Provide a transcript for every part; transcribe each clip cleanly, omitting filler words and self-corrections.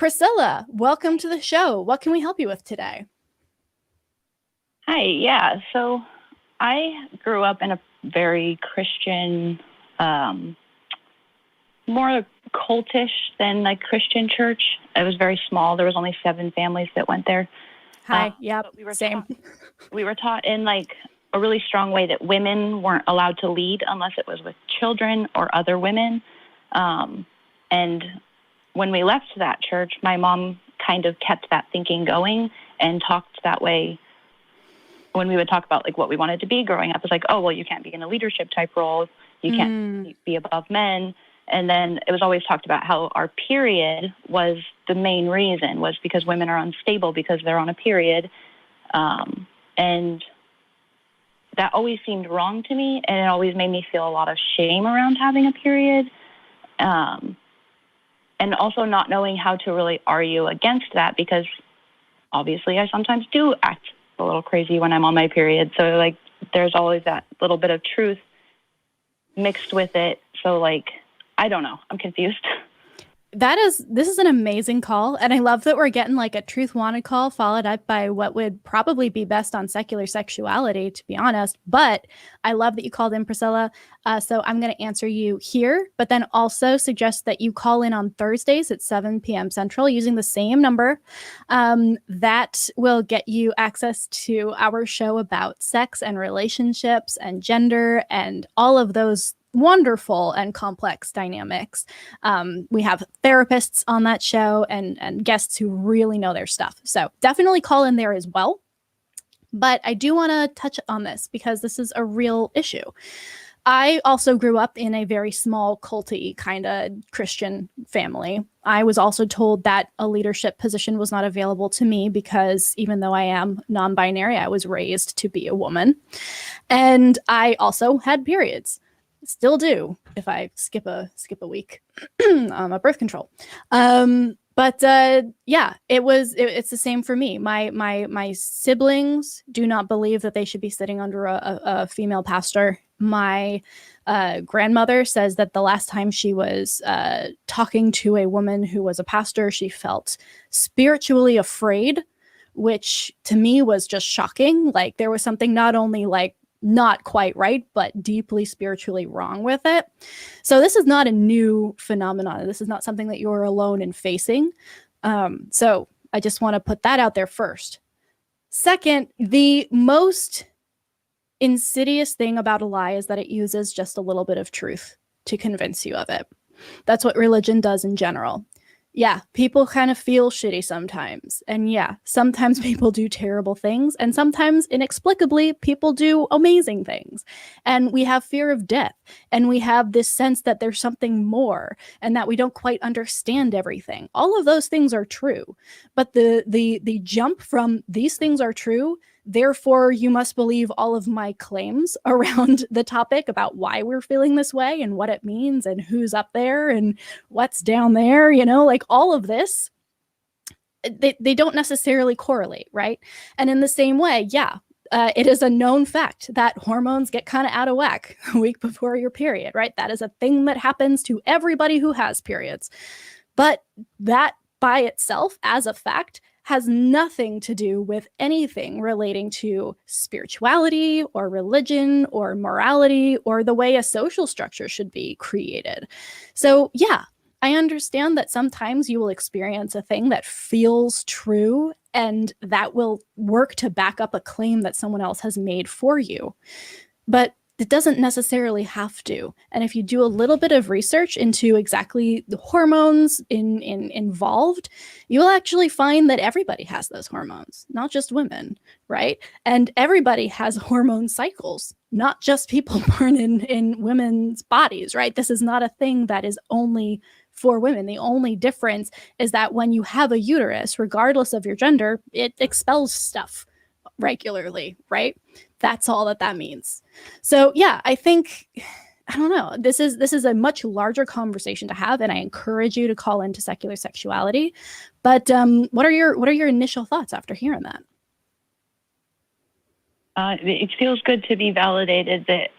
Priscilla, welcome to the show. What can we help you with today? Hi, yeah. So I grew up in a very Christian, more cultish than like Christian church. It was very small. There was only 7 families that went there. Hi, yeah, same. We were taught in like a really strong way that women weren't allowed to lead unless it was with children or other women. And when we left that church, my mom kind of kept that thinking going and talked that way. When we would talk about like what we wanted to be growing up, it's like, oh, well, you can't be in a leadership type role. You can't be above men. And then it was always talked about how our period was the main reason, was because women are unstable because they're on a period. And that always seemed wrong to me. And it always made me feel a lot of shame around having a period. And also not knowing how to really argue against that, because obviously I sometimes do act a little crazy when I'm on my period. So like there's always that little bit of truth mixed with it. So like, I don't know. I'm confused. This is an amazing call. And I love that we're getting like a truth wanted call followed up by what would probably be best on secular sexuality, to be honest. But I love that you called in, Priscilla. So I'm going to answer you here, but then also suggest that you call in on Thursdays at 7 p.m. Central using the same number. That will get you access to our show about sex and relationships and gender and all of those wonderful and complex dynamics. We have therapists on that show and guests who really know their stuff. So definitely call in there as well. But I do want to touch on this because this is a real issue. I also grew up in a very small, culty kind of Christian family. I was also told that a leadership position was not available to me because even though I am non-binary, I was raised to be a woman. And I also had periods. Still do if I skip a week on birth control. But yeah, it's the same for me. My siblings do not believe that they should be sitting under a female pastor. My grandmother says that the last time she was talking to a woman who was a pastor, she felt spiritually afraid, which to me was just shocking. Like there was something not only like not quite right, but deeply spiritually wrong with it. So this is not a new phenomenon. This is not something that you're alone in facing. So I just want to put that out there first. Second, the most insidious thing about a lie is that it uses just a little bit of truth to convince you of it. That's what religion does in general. Yeah, people kind of feel shitty sometimes. And yeah, sometimes people do terrible things. And sometimes inexplicably, people do amazing things. And we have fear of death. And we have this sense that there's something more and that we don't quite understand everything. All of those things are true. But the jump from these things are true, therefore you must believe all of my claims around the topic about why we're feeling this way and what it means and who's up there and what's down there, you know, like all of this, they don't necessarily correlate, right? And in the same way, yeah, it is a known fact that hormones get kind of out of whack a week before your period, right? That is a thing that happens to everybody who has periods. But that by itself as a fact has nothing to do with anything relating to spirituality or religion or morality or the way a social structure should be created. So yeah, I understand that sometimes you will experience a thing that feels true and that will work to back up a claim that someone else has made for you. But it doesn't necessarily have to. And if you do a little bit of research into exactly the hormones involved, you'll actually find that everybody has those hormones, not just women, right? And everybody has hormone cycles, not just people born in women's bodies, right? This is not a thing that is only for women. The only difference is that when you have a uterus, regardless of your gender, it expels stuff regularly, right? That's all that means. So yeah, I think, I don't know, this is a much larger conversation to have, and I encourage you to call into secular sexuality. But what are your initial thoughts after hearing that? It feels good to be validated that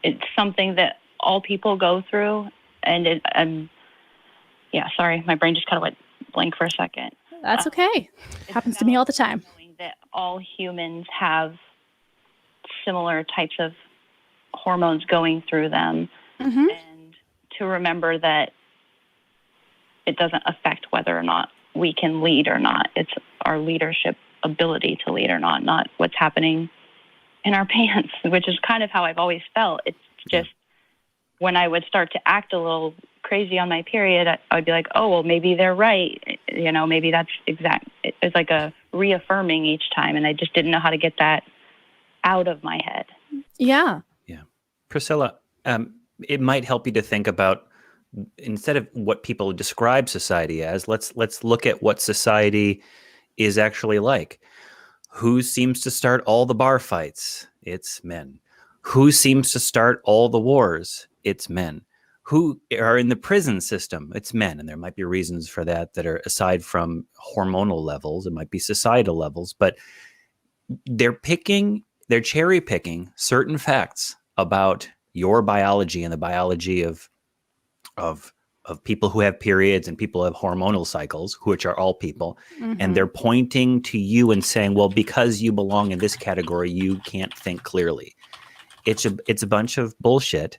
it's something that all people go through, and yeah, sorry, my brain just kind of went blank for a second. That's okay. Happens to me all the time. Knowing that all humans have similar types of hormones going through them, and to remember that it doesn't affect whether or not we can lead or not. It's our leadership ability to lead or not what's happening in our pants, which is kind of how I've always felt. It's just when I would start to act a little crazy on my period, I'd be like, oh, well, maybe they're right. You know, maybe that's exact. It's like a reaffirming each time. And I just didn't know how to get that out of my head. Yeah. Yeah. Priscilla, it might help you to think about, instead of what people describe society as, let's look at what society is actually like. Who seems to start all the bar fights? It's men. Who seems to start all the wars? It's men. Who are in the prison system? It's men. And there might be reasons for that are aside from hormonal levels. It might be societal levels, but they're cherry picking certain facts about your biology and the biology of people who have periods and people who have hormonal cycles, which are all people. And they're pointing to you and saying, well, because you belong in this category, you can't think clearly. It's a bunch of bullshit.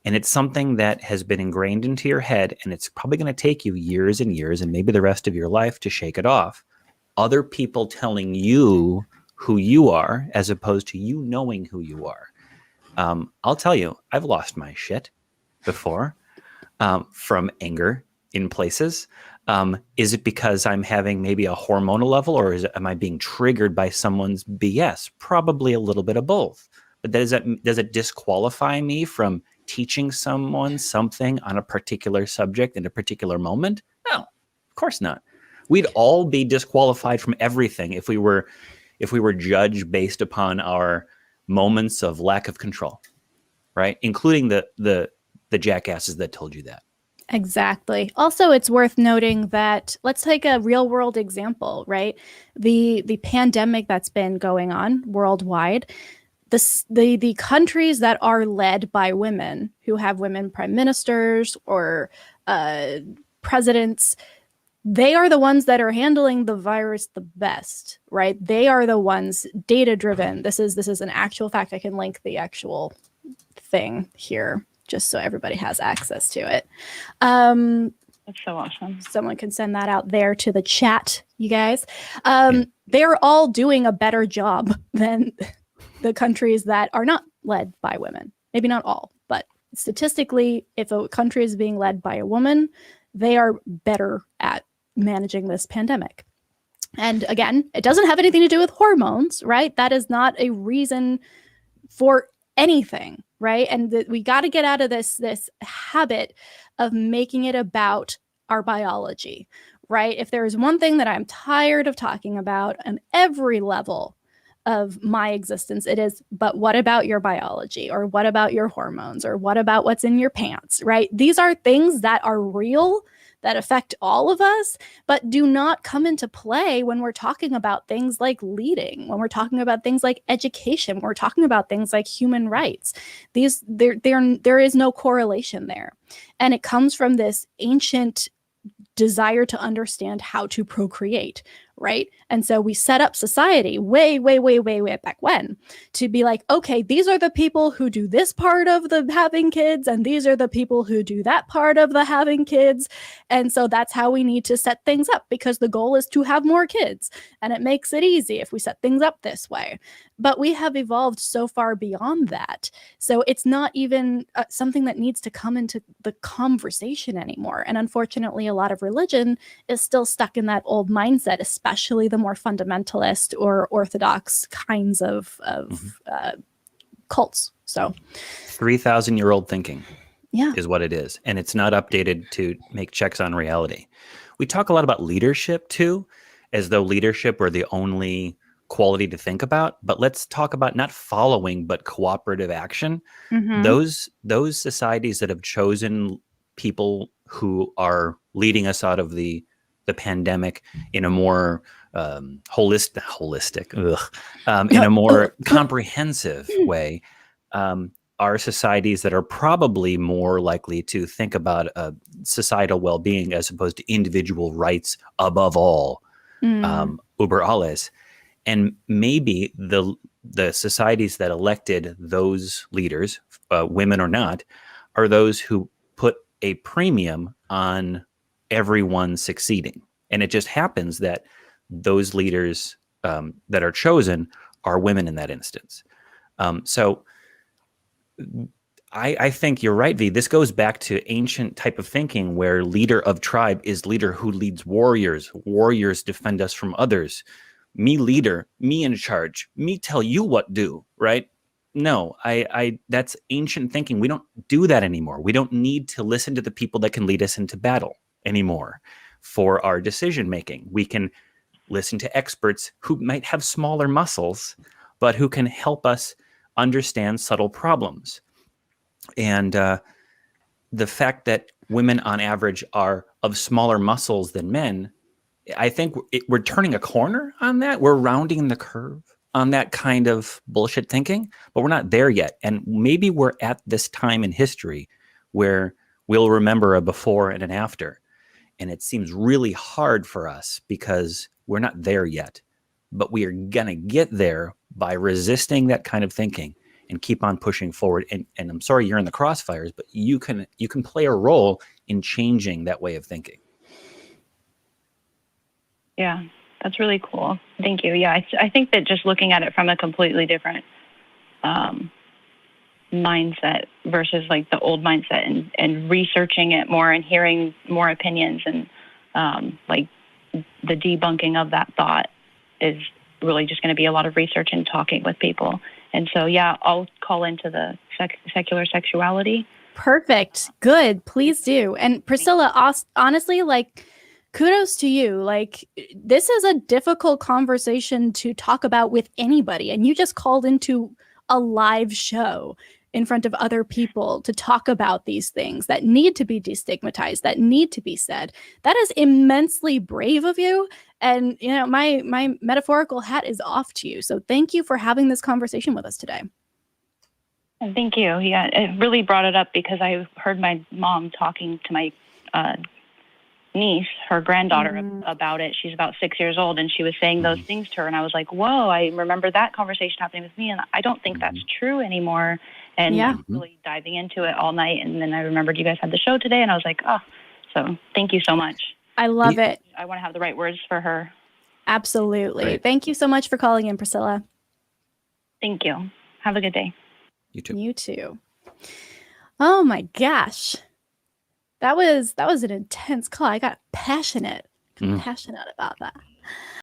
And it's something that has been ingrained into your head, and it's probably going to take you years and years and maybe the rest of your life to shake it off. Other people telling you who you are as opposed to you knowing who you are. I'll tell you, I've lost my shit before from anger in places. Is it because I'm having maybe a hormonal level, or am I being triggered by someone's BS? Probably a little bit of both. But does it disqualify me from teaching someone something on a particular subject in a particular moment? No, of course not. We'd all be disqualified from everything if we were judged based upon our moments of lack of control, right? Including the jackasses that told you that. Exactly. Also, it's worth noting that, let's take a real world example, right? The pandemic that's been going on worldwide, the countries that are led by women, who have women prime ministers or presidents, they are the ones that are handling the virus the best, right? They are the ones data driven. This is an actual fact. I can link the actual thing here just so everybody has access to it. That's so awesome. Someone can send that out there to the chat, you guys. They're all doing a better job than the countries that are not led by women. Maybe not all, but statistically, if a country is being led by a woman, they are better at managing this pandemic. And again, it doesn't have anything to do with hormones, right? That is not a reason for anything, right? And we got to get out of this habit of making it about our biology, right? If there is one thing that I'm tired of talking about on every level of my existence, it is, but what about your biology? Or what about your hormones? Or what about what's in your pants, right? These are things that are real, that affect all of us, but do not come into play when we're talking about things like leading, when we're talking about things like education, when we're talking about things like human rights. There is no correlation there. And it comes from this ancient desire to understand how to procreate, right? And so we set up society way back when to be like, okay, these are the people who do this part of the having kids, and these are the people who do that part of the having kids. And so that's how we need to set things up, because the goal is to have more kids, and it makes it easy if we set things up this way. But we have evolved so far beyond that. So it's not even something that needs to come into the conversation anymore. And unfortunately, a lot of religion is still stuck in that old mindset, especially the more fundamentalist or orthodox kinds of cults. So 3,000-year-old thinking yeah, is what it is. And it's not updated to make checks on reality. We talk a lot about leadership too, as though leadership were the only quality to think about. But let's talk about not following, but cooperative action. Those societies that have chosen people who are leading us out of the pandemic in a more holistic, in a more comprehensive way, are societies that are probably more likely to think about societal well-being as opposed to individual rights above all, über alles. And maybe the societies that elected those leaders, women or not, are those who put a premium on everyone succeeding. And it just happens that those leaders that are chosen are women in that instance. So I think you're right, V. This goes back to ancient type of thinking where leader of tribe is leader who leads warriors. Warriors defend us from others. Me leader, me in charge, me tell you what do, right? No, I that's ancient thinking. We don't do that anymore. We don't need to listen to the people that can lead us into battle anymore for our decision making. We can listen to experts who might have smaller muscles, but who can help us understand subtle problems. And the fact that women on average are of smaller muscles than men, I think we're turning a corner on that. We're rounding the curve on that kind of bullshit thinking, but we're not there yet. And maybe we're at this time in history where we'll remember a before and an after. And it seems really hard for us because we're not there yet. But we are going to get there by resisting that kind of thinking and keep on pushing forward. And I'm sorry you're in the crossfires, but you can play a role in changing that way of thinking. Yeah, that's really cool. Thank you. Yeah, I think that just looking at it from a completely different mindset versus like the old mindset and researching it more and hearing more opinions and like the debunking of that thought is really just going to be a lot of research and talking with people. And so, yeah, I'll call into the secular sexuality. Perfect. Good. Please do. And Priscilla, honestly, like, kudos to you. Like, this is a difficult conversation to talk about with anybody. And you just called into a live show in front of other people to talk about these things that need to be destigmatized, that need to be said. That is immensely brave of you. And, you know, my metaphorical hat is off to you. So thank you for having this conversation with us today. Thank you. Yeah, it really brought it up because I heard my mom talking to my niece, her granddaughter, about it. She's about 6 years old, and she was saying those things to her. And I was like, whoa, I remember that conversation happening with me, and I don't think that's true anymore. And really diving into it all night. And then I remembered you guys had the show today, and I was like, oh, so thank you so much. I love it. I want to have the right words for her. Absolutely. Right. Thank you so much for calling in, Priscilla. Thank you. Have a good day. You too. You too. Oh my gosh. That was an intense call. I got passionate about that.